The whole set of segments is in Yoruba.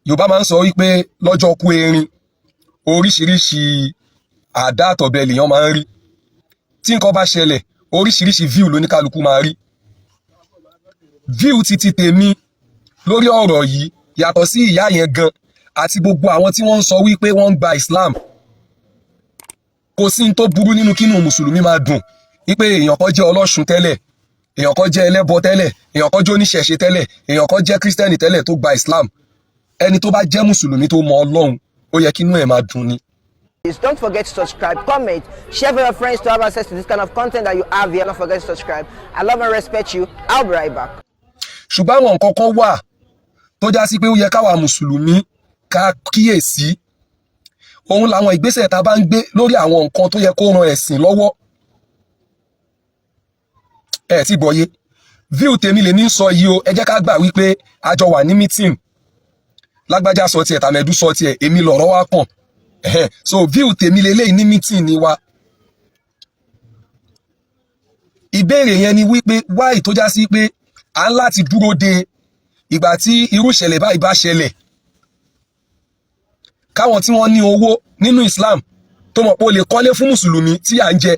Yorùbá máa ń sọ wípé lọ́jọ́ kú erin oríṣiríṣi àdá àtọ̀bẹ lèèyàn máa ń rí. Tí nǹkan bá ṣẹlẹ̀ oríṣiríṣi view lóníkálukú máa rí. View ti tèmi lórí ọ̀rọ̀ yìí yàtọ̀ sí ìyá yẹn gan àti gbogbo àwọn tí wọ́n ń sọ wípé wọ́n ń gba Islam. Kò sí ní tó burú nínú kínú mùsùlùmí máa dùn wípé èèyàn kan jẹ́ ọlọ́ṣun tẹ́lẹ̀, èèyàn kan jẹ́ ẹlẹ́bọ tẹ́lẹ̀, èèyàn kan jẹ́ oníṣẹ̀ṣe tẹ́lẹ̀, èèyàn kan jẹ́ kírísítẹ́nì tẹ́lẹ̀ tó gba Islam. Ẹni tó bá jẹ́ mùsùlùmí tó mọ Ọlọ́run ó yẹ kínú ẹ̀ máa dùn ni. Don't forget to subscribe, comment, share with your friends to have access to this kind of content that you have here. Don't forget to subscribe. I love and respect you. I'll be right back. Ṣùgbọ́n àwọn nǹkan kan wà tó já sí pé ó yẹ káwa mùsùlùmí ká kíyèsí. Òun làwọn ìgbésẹ̀ tá a bá ń gbé lórí àwọn nǹkan tó yẹ kó ran ẹ̀sìn lọ́wọ́. Ẹ ti gbọ́yé. View tèmi lèmi ń sọ yìí o, ẹ jẹ́ ká gbà wípé a jọ wà ní meeting. Lágbájá sọ tiẹ̀, tàmẹ̀dú sọ tiẹ̀, èmi lọ̀rọ̀ wá kàn. So view tèmi lélẹ́yìn ní meeting ni wa. Ìbéèrè yẹn ni wípé why tó já sí pé à ń láti dúró de ìgbà tí irú ìṣẹ̀lẹ̀ báyìí bá ṣẹlẹ̀. Káwọn tí wọ́n ní owó nínú Islam tó mọ̀ pé ó lè kọ́lé fún mùsùlùmí tí à ń jẹ.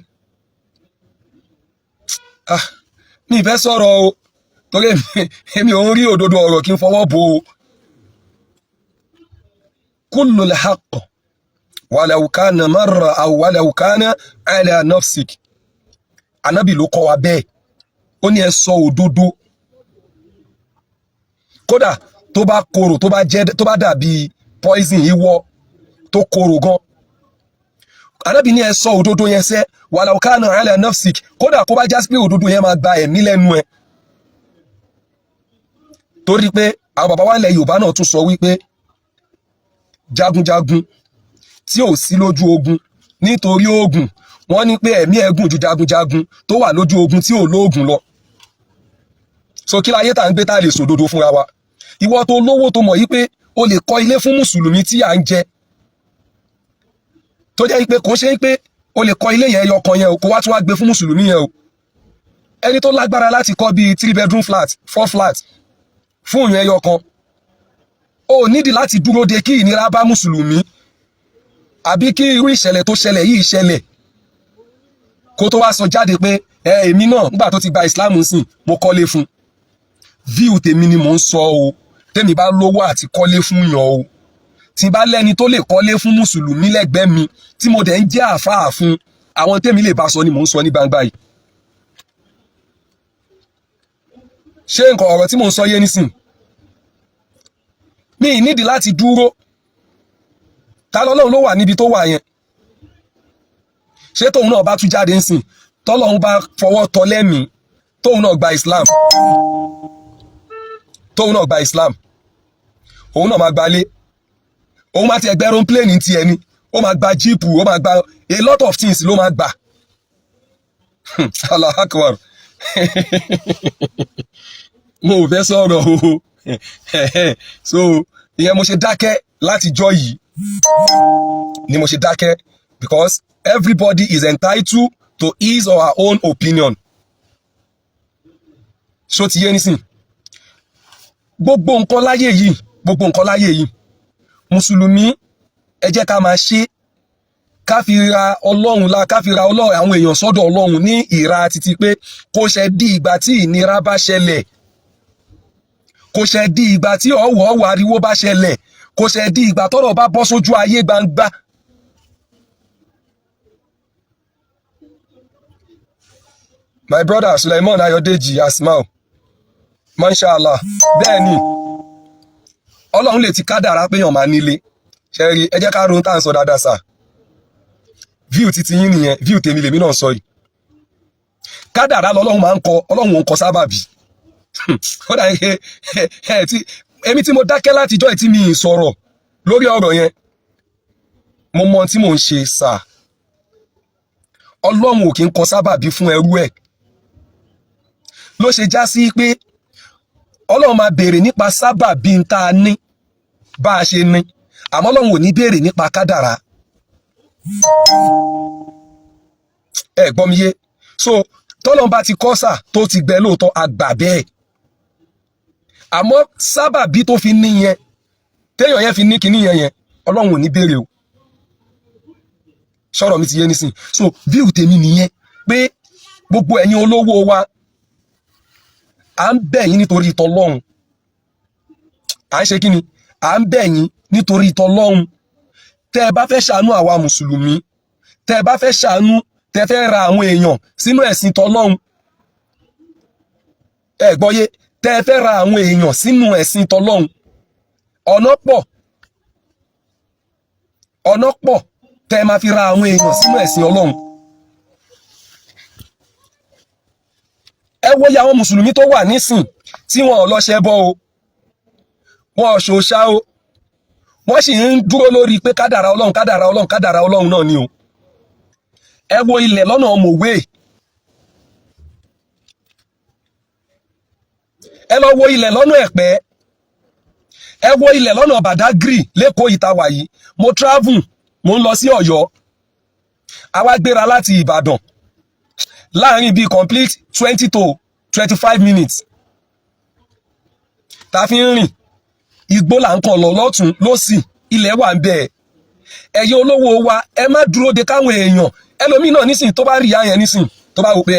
Mi ìfẹ́ sọ̀rọ̀ o, torí èmi ò ń rí òdodo ọ̀rọ̀ kí n fọwọ́ bò ó. Kullul haqq walau kana marra aw walau kana ala nafsik. Ànábì ló kọ́ wa bẹ́ẹ̀. Ó ní ẹ sọ òdodo. Kódà tó bá korò, tó bá dàbí poison ìwọ tó korò gan. Ànábì ní ẹ sọ òdodo yẹn sẹ́ walau kana ala nafsik. Kódà kó bá jásí pé òdodo yẹn máa gba ẹ̀mí lẹ́nu ẹ. Torí pé àwọn bàbá wa ilẹ̀ Yorùbá náà tún sọ wípé jagunjagun tí ò sí lójú ogun nítorí oògùn, wọ́n ní pé ẹ̀mí ẹ̀gùn ju jagunjagun tó wà lójú ogun tí ò lóògùn lọ. So kí láyé tá ń gbé tá lè sòdodo fúnra wa. Ìwọ tó lówó tó mọ̀ yí pé o lè kọ́ ilé fún mùsùlùmí tí à ń jẹ. Tó jẹ́ pé kò ṣe pé o lè kọ́ ilé yẹn ẹyọ kan yẹn o, kó wá tún wá gbé fún mùsùlùmí yẹn o. Ẹni tó lágbára láti kọ́ bíi 3-bedroom flat, 4 flat fún ìyẹn ẹyọ kan. O nídìí láti dúró de kí ìnira bá mùsùlùmí àbí kí irú ìṣẹ̀lẹ̀ tó ṣẹlẹ̀ yìí ṣẹlẹ̀ kó tó wá sọ jáde pé èmi náà nígbà tó ti gba Islam sìn mo kọ́lé fún. View tèmi ni mò ń sọ o. Tèmi bá lówó àti kọ́lé fún yàn o. Tí bá lẹ́ni tó lè kọ́lé fún mùsùlùmí lẹ́gbẹ̀ẹ́ mi tí mo dẹ̀ ń jẹ́ àfáà fún, àwọn tèmi lè bá sọ ni mò ń sọ ní gbangba yìí. Ṣé nǹkan ọ̀rọ̀ tí mò ń sọ yé nísìn? Mi ì nídìí láti dúró. Ta lọ́lọ́run ló wà níbi tó wà yẹn? Ṣé tóun náà bá tún jáde ńsìn tọ́lọ́run bá fọwọ́ tọ́ lẹ́mìí tóun náà gba Islam, tóun náà gba Islam, òun náà máa gbalé, òun máa ti ẹgbẹ́ aeroplane ti ẹni, ó máa gba jíìpù, ó máa gba a lot of things ló máa gbà. Allahu Akbar. Mo ò fẹ́ sọ̀rọ̀ o. So ìyẹn mo ṣe dákẹ́ láti jọ́ yìí ni mo ṣe dákẹ́ because everybody is entitled to his or her own opinion. Ṣó ti yé nísìn? Gbogbo nǹkan láyé yìí mùsùlùmí ẹ jẹ́ ká máa ṣe ká fi ra Ọlọ́run àwọn èèyàn sọ́dọ̀ Ọlọ́run ní ìra títí pé kò ṣe di ìgbà tí ìnira bá ṣẹlẹ̀, kò ṣe di ìgbà tí ọ̀wọ̀ ariwo bá ṣẹlẹ̀, kò ṣe di ìgbà tọ́rọ̀ bá bọ́ sójú ayé gbangba. My brother Suleiman Ayodeji Asmau, Mashallah. Bẹ́ẹ̀ni, Ọlọ́run lè ti kádàrá pé yàn máa nílé. Ṣé rí, ẹ jẹ́ ká ronú tá à ń sọ dáadáa sà. View titi yín nìyẹn, view tèmi lèmi náà sọ yìí. Kádàrá lọ́lọ́run máa ń kọ, Ọlọ́run ò ń kọ sábàbí. Ó dà yẹ èmi tí mo dákẹ́ láti jọ́ ìtí mi ì sọ̀rọ̀ lórí ọ̀rọ̀ yẹn. Mo mọ tí mò ń ṣe sà. Ọlọ́run ò kí ń kọ sábàbí fún ẹrú ẹ̀. Ló ṣe já sí pé Ọlọ́run máa béèrè nípa sábàbí ń tá a ní bá a ṣe ní, àmọ́ Ọlọ́run ò ní béèrè nípa kádàrá. Ẹ gbọ́ mi yé. So tọ́lọ́run bá ti kọ́ sà tó ti gbẹ lóòótọ́ àgbà bẹ́ẹ̀. Àmọ́ sábàbí tó fi ní yẹn téèyàn yẹn fi ní kinní yẹn Ọlọ́run ò ní béèrè o sọ̀rọ̀ mi ti yé nísìn so view tèmi nìyẹn pé gbogbo ẹ̀yin olówó wa à ń bẹ̀ yín nítorí t'Ọlọ́run à ń ṣe kí ni à ń bẹ̀ yín nítorí t'Ọlọ́run tẹ́ ẹ bá fẹ́ ṣàánú àwa mùsùlùmí tẹ́ ẹ bá fẹ́ ṣàánú tẹ́ fẹ́ ra àwọn èèyàn sínú ẹ̀sìn t'Ọlọ́run ẹ gbọ́yé tẹ́ ẹ fẹ́ ra àwọn èèyàn sínú ẹ̀sìn t'Ọlọ́run ọ̀nà pọ̀ tẹ́ ẹ máa fi ra àwọn èèyàn sínú ẹ̀sìn Ọlọ́run ẹ wo iye àwọn mùsùlùmí tó wà nísìn tí wọn ò lọ ṣẹbọ o wọn ò ṣòṣà o wọ́n sì ń dúró lórí pé kádàrá Ọlọ́run kádàrá Ọlọ́run kádàrá Ọlọ́run náà ni o ẹ wo ilẹ̀ lọ́nà mòwe ẹ lọ wo ilẹ̀ lọ́nà ẹ̀pẹ́ ẹ wo ilẹ̀ lọ́nà Badagry lẹ́kọ̀ọ́ ìtawà yìí mo travel mo ń lọ sí Ọ̀yọ́ àwa gbéra láti Ìbàdàn láàrin bíi complete 20 to 25 minutes ta fi ń rìn igbó là ń kàn lọ lọ́tún lósì ilẹ̀ wà ń bẹ̀ ẹ̀yin olówó wa ẹ má dúró de káwọn èèyàn ẹlòmíì náà nísìn tó bá rí ìyá yẹn nísìn tó bá wò pé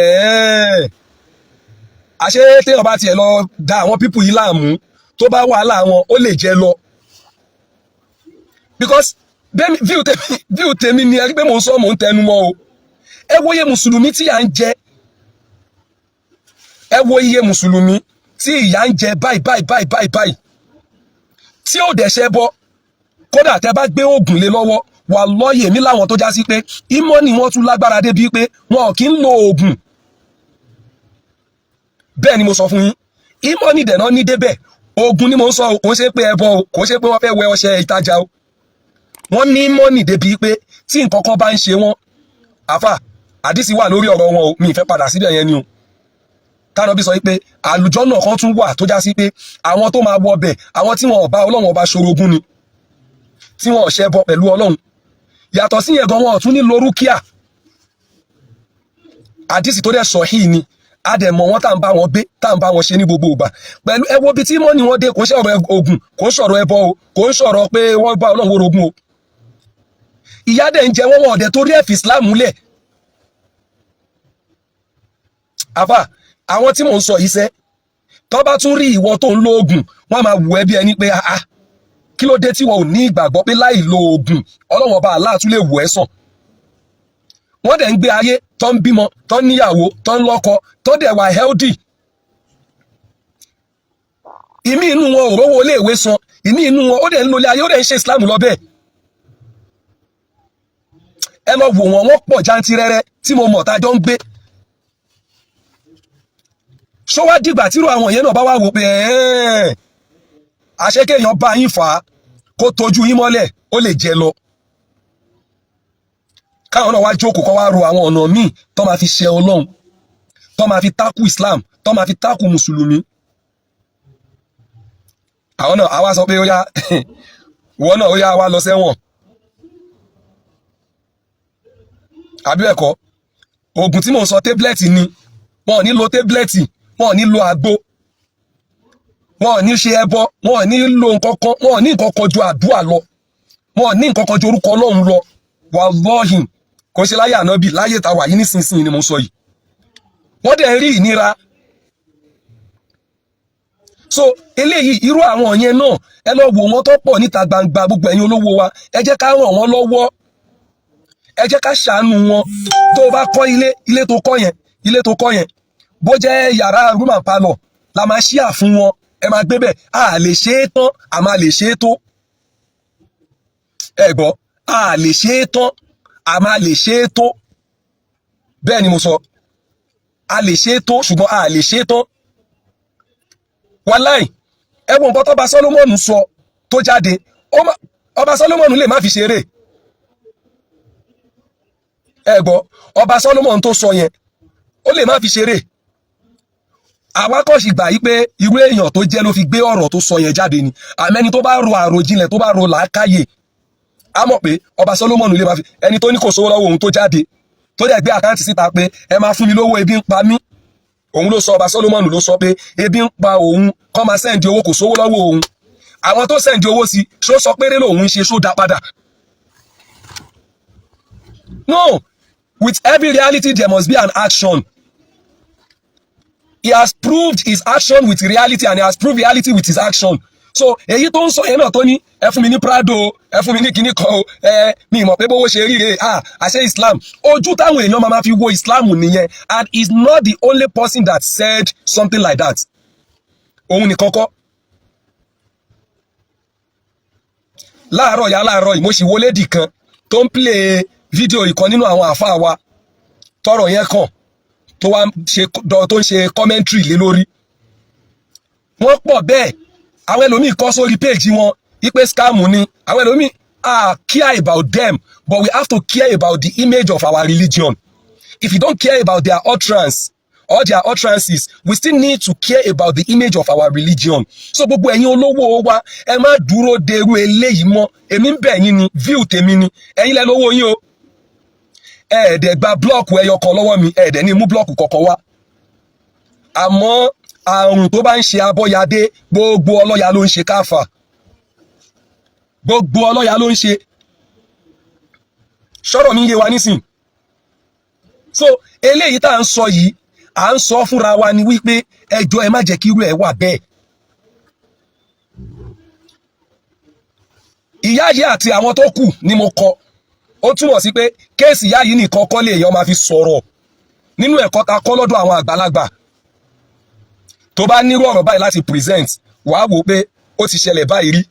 àṣé téèyàn bá tiẹ̀ lọ da àwọn pípù yìí láàmú tó bá wàhálà wọn ó lè jẹ lọ because view tèmi ni ẹ rí pé mò ń sọ mò ń tẹnu mọ́ o ẹ wo iye mùsùlùmí tí ìyà ń jẹ ẹ wo iye mùsùlùmí tí ìyà ń jẹ báyìí tí ò dẹ̀ ṣe bọ́ kódà tẹ́ bá gbé oògùn lé lọ́wọ́ wà lọ́yẹ̀ mí láwọn tó já sí pé ìmọ̀ ni wọ́n tún lágbára débi pé wọn ò kí ń lo oògùn bẹ́ẹ̀ ni mo sọ fún yín ìmọ̀ ni dẹ̀nà ní débẹ̀ oògùn ni mo ń sọ o kò ṣe pé ẹbọ o kò ṣe pé wọ́n fẹ́ wẹ ọṣẹ ìtajà o wọ́n ní ìmọ̀ ni débi pé tí nǹkan kan bá ń ṣe wọ́n àfà àdísì wà lórí ọ̀rọ̀ wọn o mi ìfẹ́ padà síbẹ̀ yẹn ni o tánà bí sọ pé àlùjọ́nà kan tún wà tó já sí pé àwọn tó máa wọ bẹ̀ àwọn tí wọn ò bá Ọlọ́run ọba ṣorogún ni tí wọn ò ṣẹbọ pẹ̀lú Ọlọ́run yàtọ̀ sí yẹn gan wọn ò tún ní lórúkíà àdísì tó dẹ̀ sọ̀hí ni àdẹ̀mọ̀ wọn tá ń bá wọn gbé tá ń bá wọn ṣe ní gbogbo ìgbà pẹ̀lú ẹwọ́ bí tí mọ́ ni wọ́n dé kò ń sọ̀rọ̀ ogun kò ń sọ̀rọ̀ ẹbọ o kò ń sọ̀rọ̀ pé wọ́n bá Ọlọ́run orogún o ìyà dẹ̀ ń jẹ wọ́n ọ̀dẹ̀ torí ẹ̀fì Islam lẹ̀ àfà àwọn tí mò ń sọ yìí sẹ́ tó bá tún rí ìwọ tó ń lo oògùn wọ́n máa wù ẹ́ bí ẹni pé kí ló dé tí wọn ò ní ìgbàgbọ́ pé láì lo oògùn Ọlọ́run ọba Allah tún lè wù ẹ́ sàn wọ́n dẹ̀ ń gbé ayé tó ń bímọ tó ń níyàwó tó ń lọ́kọ tó dẹ̀ wà healthy ìmí inú wọn ò rówó iléèwé san ìmí inú wọn ó dẹ̀ ń lólé ayé ó dẹ̀ ń ṣe Islam lọ bẹ́ẹ̀ ẹ lọ wò wọ́n pọ̀ jantirẹrẹ tí mo mọ̀ tá a jọ ń gbé ṣó wá dìgbà tírò àwọn yẹn náà bá wá wò pé àṣekéèyàn bá yín fà á kó tojú yín mọ́lẹ̀ ó lè jẹ lọ káwọn náà wá jókòó kọ́ wá ro àwọn ọ̀nà míì tó máa fi ṣe Ọlọ́run tó máa fi tákù Islam tó máa fi tákù mùsùlùmí àwọn náà àwa sọ pé ó yá ìwọ náà ó yá wá lọ sẹ́wọ̀n àbí ẹ̀kọ́ oògùn tí mò ń sọ téblet ni wọn ò ní lo tablet wọn ò ní lo àgbo wọn ò ní ṣe ẹbọ wọn ò ní lo nǹkan kan wọn ò ní nǹkan kan ju àdúrà lọ wọn ò ní nǹkan kan ju orúkọ Ọlọ́run lọ wallahi kò ṣe láyé ànábì láyé tá wà yìí nísinsìnyí ni mo sọ yìí wọ́n dẹ̀ rí ìnira so eléyìí irú àwọn yẹn náà ẹ lọ wò wọ́n tó pọ̀ níta gbangba gbogbo ẹ̀yin olówó wa ẹ jẹ́ ká ràn wọ́n lọ́wọ́ ẹ jẹ́ ká ṣàánú wọn tó bá kọ́ ilé tó kọ́ yẹn bó jẹ́ yàrá room and parlour la máa ṣíà fún wọn ẹ máa gbé bẹ̀ a lè ṣe é tán a máa lè ṣe é tó ẹ gbọ́ a lè ṣe é tán a máa lè ṣe é tó bẹ́ẹ̀ ni mo sọ a lè ṣe é tó ṣùgbọ́n a lè ṣe é tán wàláì ẹ̀wọ̀n nǹkan tọ́ba Solomon sọ tó jáde ọba Solomon lè má fi ṣeré ẹ gbọ́ ọba Solomon tó sọ yẹn ó lè má fi ṣeré àwa kò sì gbà yí pé irú èèyàn tó jẹ́ ló fi gbé ọ̀rọ̀ tó sọ yẹn jáde ni àmẹ́ni tó bá ro àròjinlẹ̀ tó bá ro làákàyè a mọ̀ pé ọba Solomon lè máa fi ẹni tó ní kò sówó lọ́wọ́ òun tó jáde tó dẹ̀ gbé àkáǹtì síta pé ẹ máa fún mi lówó ebi ń pa mí òun ló sọ ọba Solomon ló sọ pé ebi ń pa òun kọ́ máa sẹ́ǹdì owó kò sówó lọ́wọ́ òun àwọn tó send owó sí ṣó sọ pé lòun ń ṣe ṣó dá padà. No, with every reality there must be an action. He has proved his action with reality and he has proved reality with his action. So èyí tó ń sọ yẹn náà tó ní ẹ fún mi ní Prado, ẹ fún mi ní kíní kan o, mi mọ̀ pé bówó ṣe rí rè àṣẹ Islam. Ojú táwọn èèyàn máa fi wo Islam nìyẹn, and he is not the only person that said something like that. Òun nìkan kọ́. Láàárọ̀ yìí mo sì wo lady kan tó ń play fídíò ìkan nínú àwọn àfáà wa tọ́rọ̀ yẹn kàn tó ń ṣe commentary lé lórí. Wọ́n pọ̀ bẹ́ẹ̀, àwọn ẹlòmíì kọ sórí page wọn wípé scam ni, àwọn ẹlòmíì care about them, but we have to care about the image of our religion. If you don't care about their utterance or their utterances, we still need to care about the image of our religion. So gbogbo ẹ̀yin olówó wa ẹ má dúró dèrú eléyìí mọ́, èmi ń bẹ̀ yín ni, view tèmi ni, ẹ̀yin lẹ lówó yín o. Ẹ̀ẹ́dẹ̀ gba blọ́ọ̀kù ẹyọ kan lọ́wọ́ mi, ẹ̀ẹ́dẹ̀ ní mú blọ́ọ̀kù kọ̀ọ̀kan wá. Àmọ́ àrùn tó bá ń ṣe abọ́yadé, gbogbo ọlọ́ya ló ń ṣe káfà. Gbogbo ọlọ́ya ló ń ṣe. Ṣọ́rọ̀ mi yé wa nísìn. So eléyìí tá à ń sọ yìí, à ń sọ fúnra wa ni wípé ẹjọ́ ẹ má jẹ́ kí irú ẹ̀ wà bẹ́ẹ̀. Ìyá yìí àti àwọn tó kù ni mo kọ. Ó túmọ̀ sí pé kéèsì ìyá yìí nìkan kọ́ lè èèyàn máa fi sọ̀rọ̀ nínú ẹ̀kọ́ ta kọ́ lọ́dọ̀ àwọn àgbàlagbà. Tó bá nírú ọ̀rọ̀ báyìí láti present, wàá wò pé ó ti ṣẹlẹ̀ báyìí rí,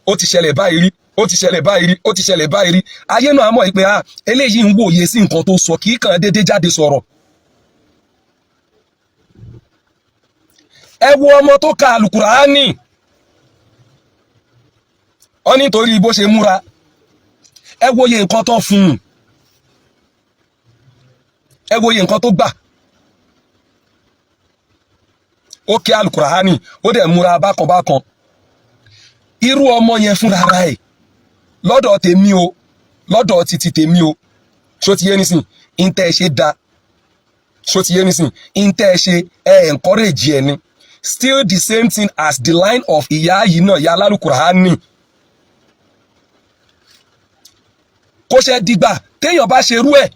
ó ti ṣẹlẹ̀ báyìí rí, ó ti ṣẹlẹ̀ báyìí rí, ó ti ṣẹlẹ̀ báyìí rí. Ayé náà mọ̀ pé eléyìí ń wòye sí nǹkan tó sọ, kì í kàn déédéé jáde sọ̀rọ̀. Ẹ wo ọmọ tó ka Al-Qur'ani, ó nítorí bó ṣe múra, ẹ wòye nǹkan tó fún un, ẹ wòye nǹkan tó gbà. Ó ké Al-Qur'ani, ó dẹ̀ múra bákan bákan. Irú ọmọ yẹn fúnra ara ẹ̀, lọ́dọ̀ tèmi o, lọ́dọ̀ títí tèmi o, ṣó ti yé nísìn, ìntẹ́ ṣe da, ṣó ti yé nísìn, ìntẹ́ ṣe encourage ẹ̀ ni. Still the same thing as the line of ìyá yìí náà, ìyá Al-Qur'ani. Kò ṣe dìgbà téèyàn bá ṣe irú ẹ̀,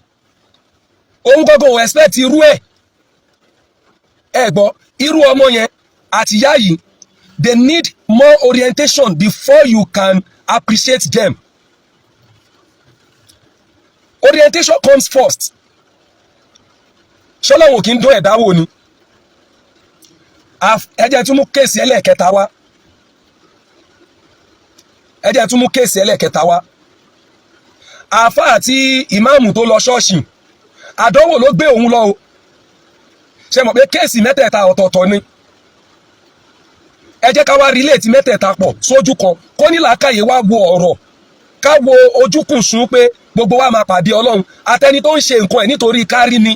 òun gọ́gọ́ ò expect irú ẹ̀. Ẹ gbọ́, irú ọmọ yẹn àti ìyá yìí, they need more orientation before you can appreciate them. Orientation comes first. Ṣọ́lọ́wọ́ kì í dún ẹ̀dá wò ni. Ẹ jẹ́ tún mú kéèsì ẹlẹ́ẹ̀kẹta wá. Ẹ jẹ́ tún mú kéèsì ẹlẹ́ẹ̀kẹta wá. Àfá àti ìmáàmù tó lọ ṣọ́ọ̀ṣì, àdánwò ló gbé òun lọ o. Ṣé mọ̀ pé kéèsì mẹ́tẹ̀ẹ̀ta ọ̀tọ̀ọ̀tọ̀ ni. Ẹ jẹ́ ká wá relate mẹ́tẹ̀ẹ̀ta pọ̀ sójú kan, kó ní làákàyè wá wo ọ̀rọ̀, ká wo ojúkùn sún pé gbogbo wa máa pàdé Ọlọ́run. Àtẹni tó ń ṣe nǹkan ẹ̀ nítorí kárí ni,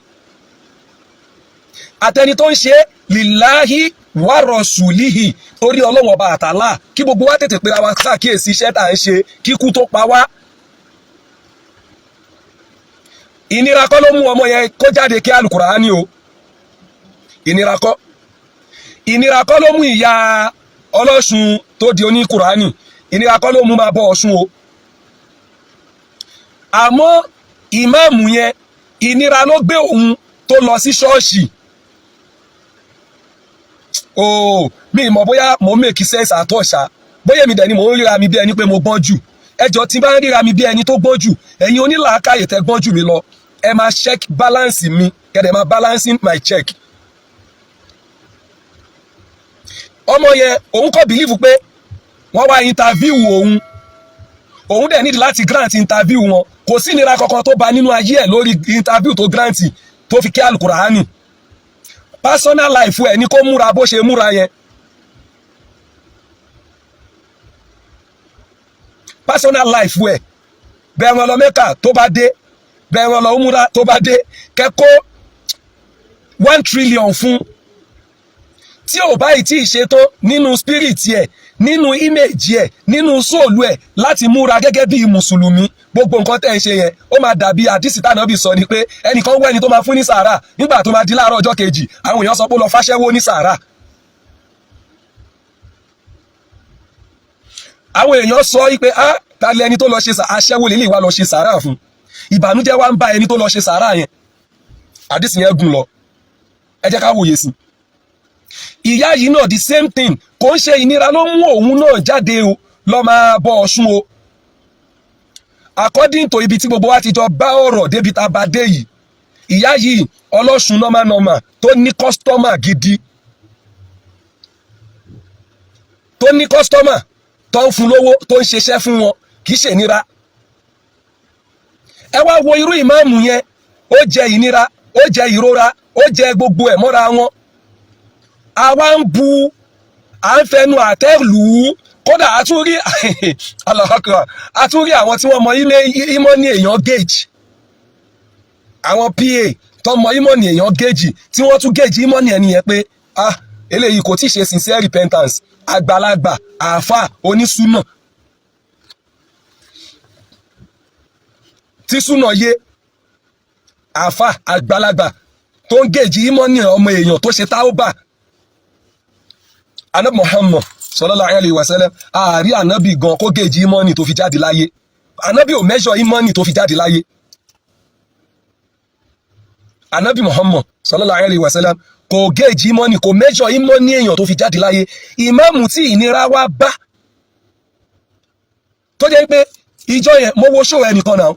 àtẹni tó ń ṣe lillahi wa rasulihi torí Ọlọ́run ọba àtàlá, kí gbogbo wa tètè pera wa ṣàkíyèsí iṣẹ́ tá à ń ṣe kíkú tó pa wá. Ìnira kọ́ ló mú ọmọ yẹn kó jáde kí Al-Qur'ani o. Ìnira kọ́. Ìnira kọ́ ló mú ìyá ọlọ́ṣun tó di oní Kùránì. Ìnira kọ́ ló mú máa bọ Ọ̀ṣun o. Àmọ́ ìmáàmù yẹn, ìnira ló gbé òun tó lọ sí ṣọ́ọ̀ṣì. Mi mọ̀ bóyá mo make sense àtọ̀ṣà, bóyá mi dẹ̀ ni mo ń ríra mi bí ẹni pé mo gbọ́n jù. Ẹjọ́ tí bá ń ríra mi bí ẹni tó gbọ́n jù, ẹ̀yin onílàákàyè tẹ́ gbọ́n jù mi lọ, ẹ máa check balance mi, kẹ́dẹ̀ máa balancing my check. Ọmọ yẹn òun kọ́ believe pé wọ́n wá interview òun dẹ̀ need láti grant interview wọn. Kò sí ìnira kankan tó bá nínú ayé ẹ̀ lórí interview tó grant tó fi ké Al-Qur'ani. Personal life ẹ̀ ní kó múra bó ṣe múra yẹn. Personal life ẹ̀ bẹ́ẹ̀ wọn lọ Mẹ́kà tó bá dé, bẹ́ẹ̀ wọn lọ múra tó bá dé, kẹ́kọ́ 1 trillion fún. Tí ò bá tí ì ṣe tó nínú spirit ẹ̀, nínú image ẹ̀, nínú soul ẹ̀ láti múra gẹ́gẹ́ bí mùsùlùmí, gbogbo nǹkan tẹ́ ń ṣe yẹn ó máa dàbí àdìsí tànàbí sọ ni pé ẹnìkan wẹ́ni tó máa fún ní sàárà, nígbà tó máa di láàárọ̀ ọjọ́ kejì àwọn èèyàn sọ pé ó lọ fáṣẹ́wó ní sàárà. àwọn èèyàn sọ pé ta lẹni tó lọ ṣe aṣẹ́wó lélẹ̀ wá lọ ṣe sàárà fún ìbànújẹ́ wá ń bá ẹni tó lọ ṣe sàárà yẹn àdìsí yẹn gùn lọ ẹ jẹ́ ká wòye sí ìyá yìí náà the same thing kò ń ṣe ìnira ló mú òun náà jáde o lọ máa bọ Ọ̀ṣun o according to ibi tí gbogbo wa ti jọ bá ọ̀rọ̀ débi tá a bá dé yìí ìyá yìí ọlọ́ṣun nọ́mà tó ní kọ́sítọ́mà gidi tó ní kọ́sítọ́mà tó ń fún lówó tó ń ṣiṣẹ́ fún wọn kì í ṣe ìnira ẹ wá wo irú ìmáàmù yẹn ó jẹ ìnira ó jẹ ìrora ó jẹ gbogbo ẹ̀ mọ́ra wọn àwa ń bu à ń fẹnu àtẹ́ lù ú kódà àtúrí aláhàkà àtúrí àwọn tí wọ́n mọ ìmọ̀ ní èèyàn gauge àwọn PA tó mọ ìmọ̀ ní èèyàn gauge tí wọ́n tún gauge ìmọ̀ ní ẹni yẹn pé eléyìí kò tí ì ṣe sincere repentance àgbàlagbà àáfà onísùnà tí súnà yé àáfà àgbàlagbà tó ń gauge ìmọ̀ ní ọmọ èèyàn tó ṣe táwọ́bà Ànábì Muhammad sallallahu alaihi wasallam ààrí ànábì gan kó gauge ìmọ̀nì tó fi jáde láyé ànábì ò measure ìmọ̀nì tó fi jáde láyé ànábì Muhammad sallallahu alaihi wasallam kò gauge ìmọ̀nì kò measure ìmọ̀nì èèyàn tó fi jáde láyé ìmáàmù tí ìnira wá bá tó jẹ́ pé ìjọ yẹn mo wo show ẹnìkan náà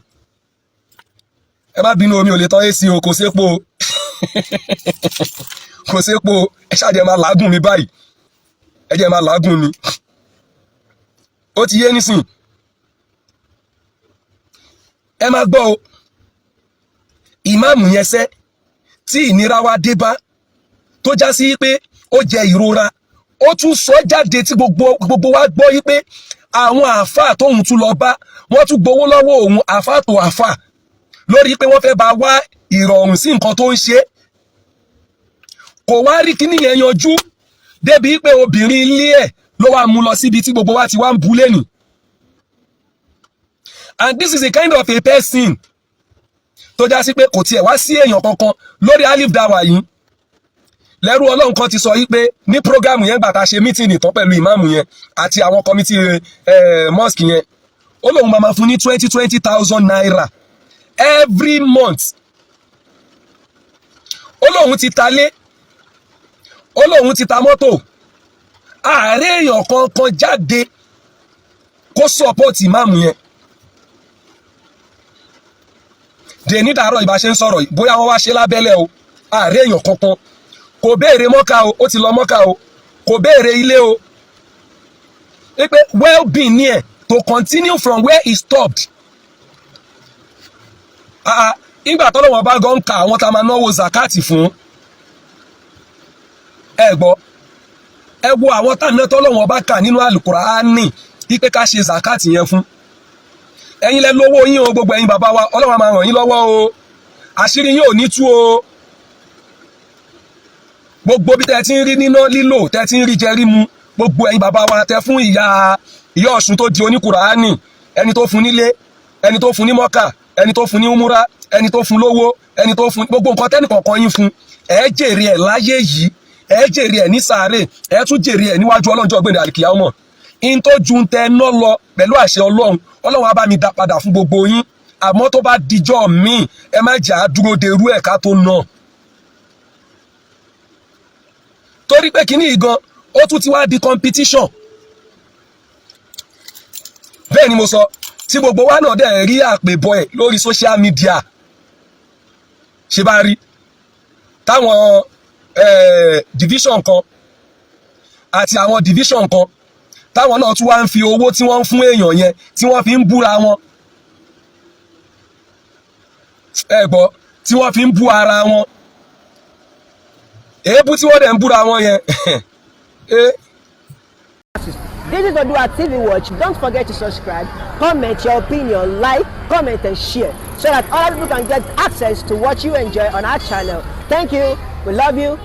ẹ má bínú omi ò lè tán AC o kò sépo kò sépo ẹ ṣáàjẹ́ máa làágùn mi báyìí ẹ jẹ́ máa làágùn mi ó ti yé nísìn ẹ máa gbọ́ o ìmáàmù yẹn sẹ́ tí ìnira wá dé bá tó já sí pé ó jẹ ìrora ó tún sọ jáde tí gbogbo wa gbọ́ yí pé àwọn àáfàá tóun tún lọ bá wọ́n tún gbowó lọ́wọ́ òun àáfàá tó àáfàá lórí pé wọ́n fẹ́ bá wá ìrọ̀rùn sí nǹkan tó ń ṣe kò wá rí kíní yẹn yanjú débi pé obìnrin ilé ẹ̀ ló wá mú lọ síbi tí gbogbo wa ti wá ń bú lẹ́nu and this is a kind of a person tó já sí pé kò tiẹ̀ wá sí èèyàn kankan lórí alif dawa yìí lẹ́rú ọlọ́run kan ti sọ yí pé ní program yẹn gbà tá a ṣe meeting nìkan pẹ̀lú ìmáàmù yẹn àti àwọn committee mosque yẹn ó lóun máa fún ní 20,000 naira every month ó lóun ti ta lé ó lóun ti ta mọ́tò ààrẹ èèyàn kankan jáde kó support ìmáàmù yẹn dè ní dàárọ̀ ìbá ṣe ń sọ̀rọ̀ bóyá wọ́n wá ṣe lábẹ́lẹ̀ o ààrẹ èèyàn kankan kò béèrè mọ́ká o ó ti lọ mọ́ká o kò béèrè ilé o wípé well-being ní ẹ̀ to continue from where he stopped ìgbà tọ́lọ́wọ́n bá gan ka àwọn tá a máa náwó zakati fún ẹ gbọ́ ẹ wo àwọn tá a ná tọ́lọ́wọ́n bá kà nínú Al-Qur'ani wípé ká ṣe zakati yẹn fún ẹ̀yin lẹ lówó yín o gbogbo ẹ̀yin bàbá wa Ọlọ́run máa ràn yín lọ́wọ́ o àṣírí yín ò ní tú o gbogbo bí tẹ́ ti ń rí níná lílò tẹ́ ti ń rí jẹ rí mu gbogbo ẹ̀yin bàbá wa tẹ́ fún ìyá Ọ̀ṣun tó di oníkùránì ẹni tó fún nílé ẹni tó fún ní mọ́kà ẹni tó fún ní umura ẹni tó fún lówó ẹni tó fún gbogbo nǹkan tẹ́nì kọ̀ọ̀kan yín fún ẹ jèrè ẹ̀ láyé yìí ẹ jèrè ẹ̀ ní sàárè ẹ tún jèrè ẹ̀ níwájú ọlọ́njọ́ gbẹ̀dẹ̀ àlìkìyámọ̀ in tó ju tẹ ná lọ pẹ̀lú àṣẹ Ọlọ́run á bá mi dá padà fún gbogbo yín àmọ́ tó bá dijọ́ míì ẹ má jà á dúró de irú ẹ̀ ká tó ná torí pé kíní ìgan ó tún ti wá di competition bẹ́ẹ̀ ni mo sọ tí gbogbo wa náà dẹ̀ rí àpèbọ ẹ̀ lórí social media ṣe bá rí táwọn division kan àti àwọn division kan táwọn náà tún wá ń fi owó tí wọ́n ń fún èèyàn yẹn tí wọ́n fi ń búra wọn ẹ gbọ́ tí wọ́n fi ń bú ara wọn èébú tí wọ́n dẹ̀ ń búra wọn yẹn. This is ODUA TV Watch. Don't forget to subscribe, comment your opinion, like, comment and share so that other people can get access to what you enjoy on our channel. Thank you. We love you.